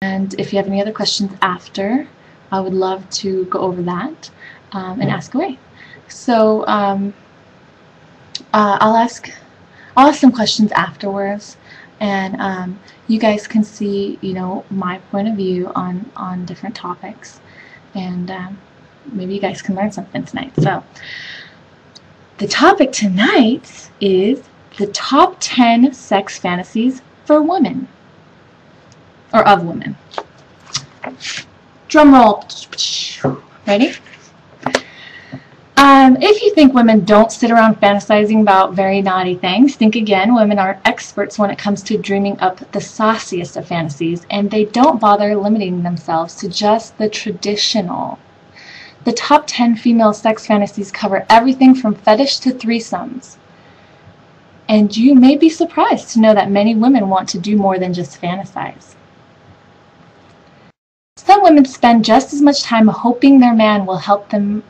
And if you have any other questions after, I would love to go over that and ask away. So I'll ask some questions afterwards, and you guys can see, you know, my point of view on different topics, and maybe you guys can learn something tonight. So the topic tonight is the top 10 sex fantasies for women, or of women. Drum roll. Ready? If you think women don't sit around fantasizing about very naughty things, think again. Women are experts when it comes to dreaming up the sauciest of fantasies, and they don't bother limiting themselves to just the traditional. The top 10 female sex fantasies cover everything from fetish to threesomes. And you may be surprised to know that many women want to do more than just fantasize. Some women spend just as much time hoping their man will help them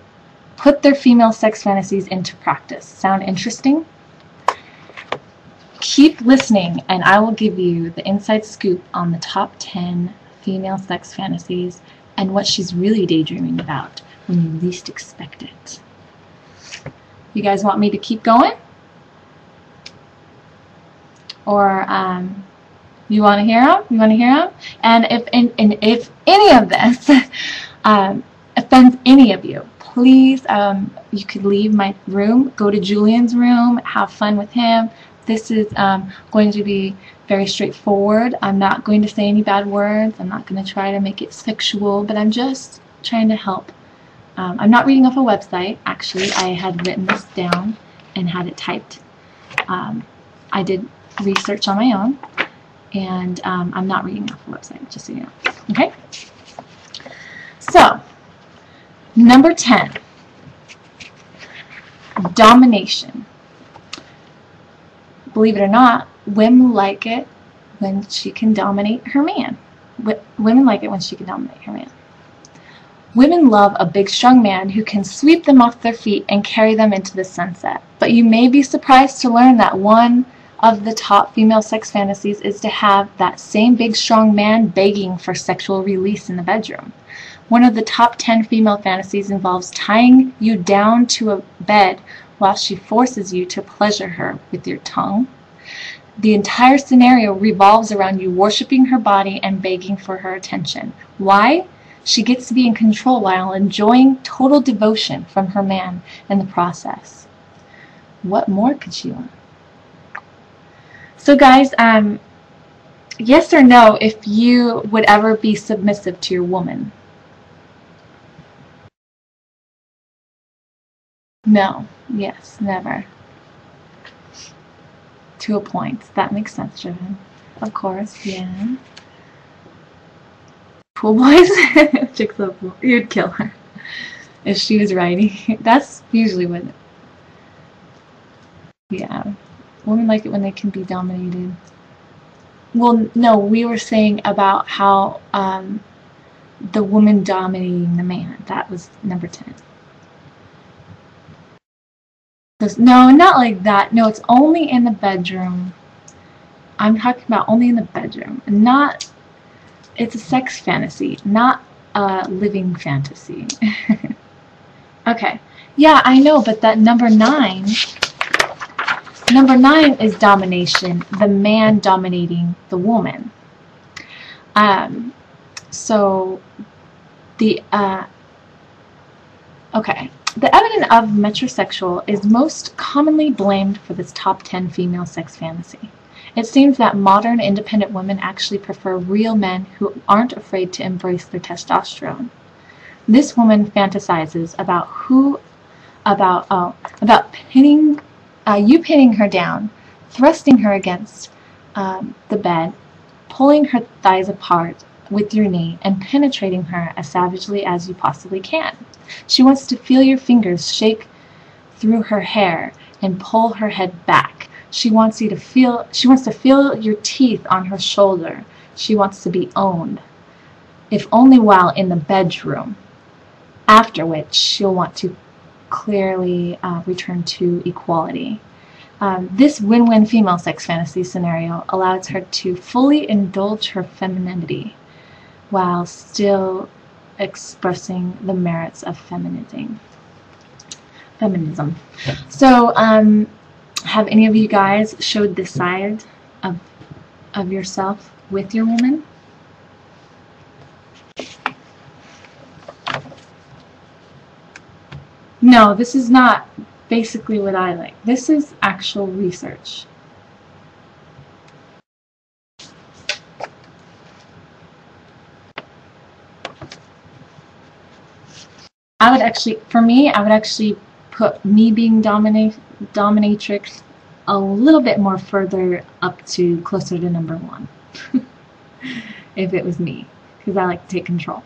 put their female sex fantasies into practice. Sound interesting? Keep listening, and I will give you the inside scoop on the top 10 female sex fantasies and what she's really daydreaming about when you least expect it. You guys want me to keep going? Or you want to hear them? You want to hear them? And if any of this offends any of you, please, you could leave my room, go to Julian's room, have fun with him. This is going to be very straightforward. I'm not going to say any bad words. I'm not going to try to make it sexual, but I'm just trying to help. I'm not reading off a website. Actually, I had written this down and had it typed. I did research on my own, and I'm not reading off a website, just so you know. Okay? So, number 10, domination. Believe it or not, women like it when she can dominate her man. Women like it when she can dominate her man. Women love a big, strong man who can sweep them off their feet and carry them into the sunset. But you may be surprised to learn that one of the top female sex fantasies is to have that same big, strong man begging for sexual release in the bedroom. One of the top 10 female fantasies involves tying you down to a bed while she forces you to pleasure her with your tongue. The entire scenario revolves around you worshiping her body and begging for her attention. Why? She gets to be in control while enjoying total devotion from her man in the process. What more could she want? So guys, yes or no if you would ever be submissive to your woman? No. Yes. Never. To a point. That makes sense, Jovan. Of course. Yeah. Pool boys? Chicks love pool. You'd kill her if she was writing. That's usually what. Yeah. Women like it when they can be dominated. Well, no, we were saying about how the woman dominating the man. That was number 10. No, not like that. No, it's only in the bedroom. I'm talking about only in the bedroom. Not, it's a sex fantasy, not a living fantasy. Okay. Yeah, I know, but that number 9 is domination, the man dominating the woman. So the okay. The evidence of metrosexual is most commonly blamed for this top 10 female sex fantasy. It seems that modern independent women actually prefer real men who aren't afraid to embrace their testosterone. This woman fantasizes about pinning her down, thrusting her against the bed, pulling her thighs apart with your knee, and penetrating her as savagely as you possibly can. She wants to feel your fingers shake through her hair and pull her head back. She wants to feel your teeth on her shoulder. She wants to be owned, if only while in the bedroom, after which she'll want to clearly return to equality. This win-win female sex fantasy scenario allows her to fully indulge her femininity. while still expressing the merits of feminism. So, have any of you guys showed this side of yourself with your woman? No, this is not basically what I like. This is actual research. I would actually, for me, I would actually put me being dominatrix a little bit more further up to closer to number 1. If it was me, because I like to take control.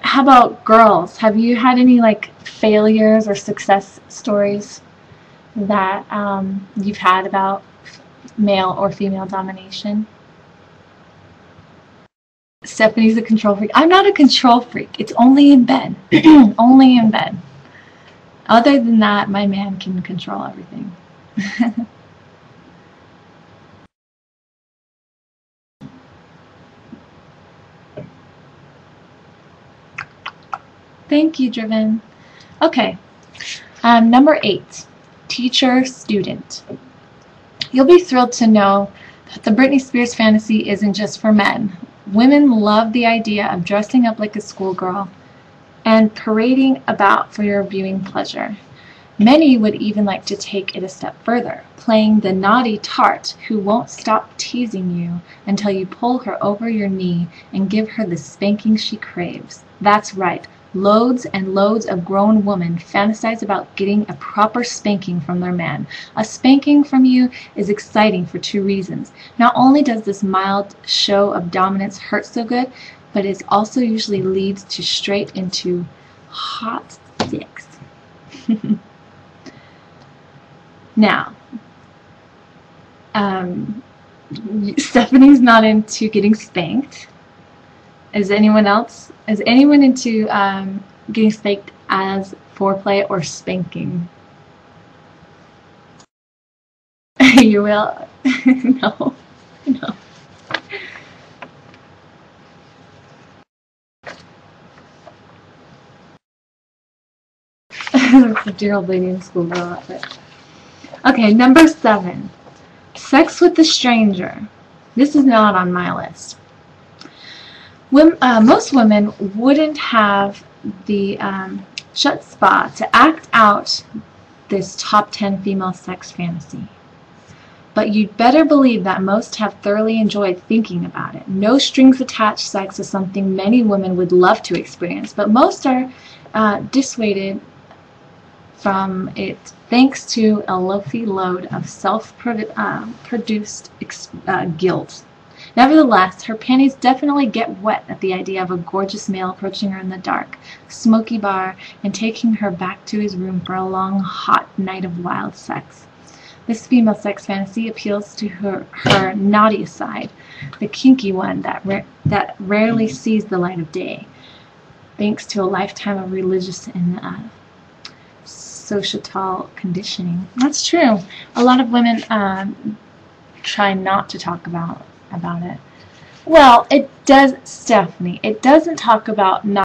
How about girls? Have you had any like failures or success stories that you've had about male or female domination? Stephanie's a control freak. I'm not a control freak. It's only in bed. Only in bed. Other than that, my man can control everything. Thank you, Driven. Okay. Number 8, teacher student. You'll be thrilled to know that the Britney Spears fantasy isn't just for men. Women love the idea of dressing up like a schoolgirl and parading about for your viewing pleasure. Many would even like to take it a step further, playing the naughty tart who won't stop teasing you until you pull her over your knee and give her the spanking she craves. That's right. Loads and loads of grown women fantasize about getting a proper spanking from their man. A spanking from you is exciting for 2 reasons. Not only does this mild show of dominance hurt so good, but it also usually leads to straight into hot sex. Now, Stephanie's not into getting spanked. Is anyone else? Is anyone into getting spanked as foreplay or spanking? You will? No. No. The 50-year-old lady in school girl outfit. Okay, number 7. Sex with a stranger. This is not on my list. Most women wouldn't have the chutzpah to act out this top 10 female sex fantasy. But you'd better believe that most have thoroughly enjoyed thinking about it. No strings attached sex is something many women would love to experience, but most are dissuaded from it thanks to a loafy load of self-produced guilt. Nevertheless, her panties definitely get wet at the idea of a gorgeous male approaching her in the dark, smoky bar and taking her back to his room for a long, hot night of wild sex. This female sex fantasy appeals to her naughty side, the kinky one that rarely sees the light of day, thanks to a lifetime of religious and societal conditioning. That's true. A lot of women try not to talk about it. Well, it does, Stephanie. It doesn't talk about not